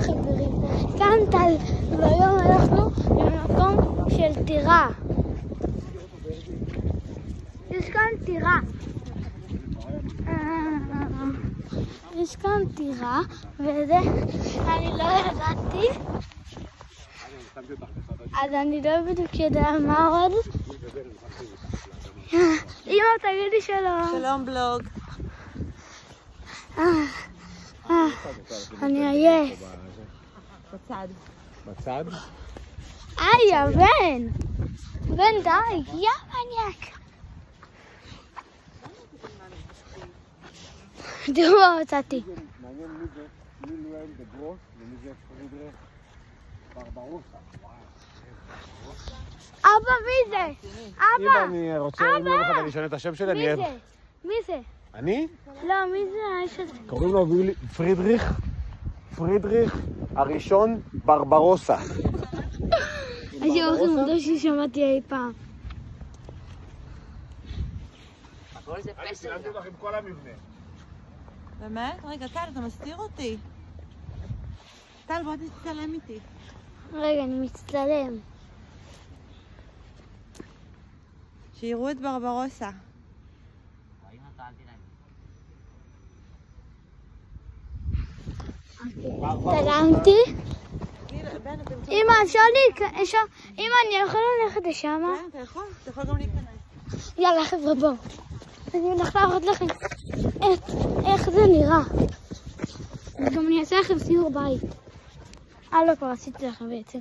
חברים, כאן טל, והיום אנחנו במקום של טירה. יש כאן טירה. יש כאן טירה, וזה, אני לא ידעתי, אז אני לא בדיוק יודע מה עוד. אמא, תגידי שלום. שלום בלוג. אני עייף. בצד. בצד? יא בן! בן די, יא מניאק. תראו מה מצאתי. מעניין מי לואל דה גרוס ומי זה פרידריך ברברוסה. אבא, מי זה? אם אבא! אני רוצה, אם יום אחד אני אשנה את השם שלי, מי זה? מי זה? אני? לא, מי זה האיש הזה? קוראים לו פרידריך הראשון ברברוסה. הייתי הולך עם עוד ששמעתי אי פעם. אני צילמתי לך עם כל המבנה. באמת? רגע, טל, אתה מסתיר אותי. טל, בוא תצטלם איתי. רגע, אני מצטלם. שיראו את ברברוסה. צלמתי. אמא, אמא, אני יכול ללכת לשם? כן, אתה יכול גם להיכנס. יאללה חבר'ה, בואו. אני הולך להראות לכם איך זה נראה. וגם אני אעשה לכם סיור בית. לא, כבר עשיתי לכם בעצם.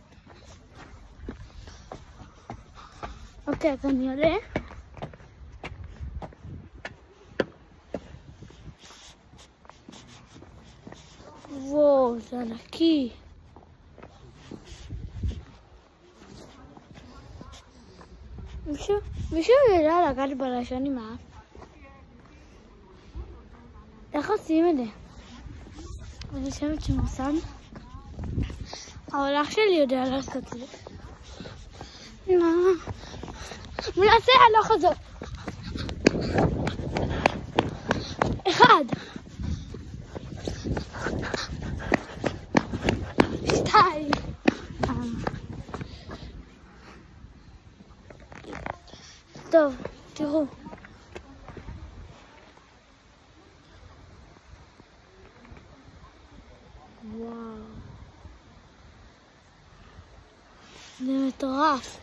אוקיי, אז אני עולה. וואו, זה ענקי. מישהו יודע לגעת בלשון עם האף? איך עושים את זה? אני חושבת שמוסד. ההולך שלי יודע לעשות את זה. מנסה הלוך הזאת. אחד. שתיים. טוב, תראו. וואו. זה מטורף.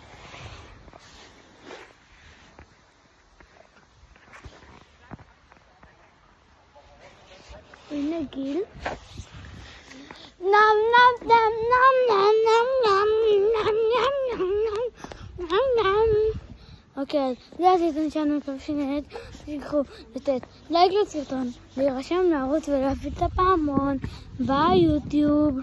הנה גיל. נם נם נם נם נם נם נם נם נם נם נם. אוקיי, זה הסרטון שלנו, מקווה שנהנית, תיקחו לתת לייק לסרטון, להירשם לערוץ ולהפיץ את הפעמון ביוטיוב.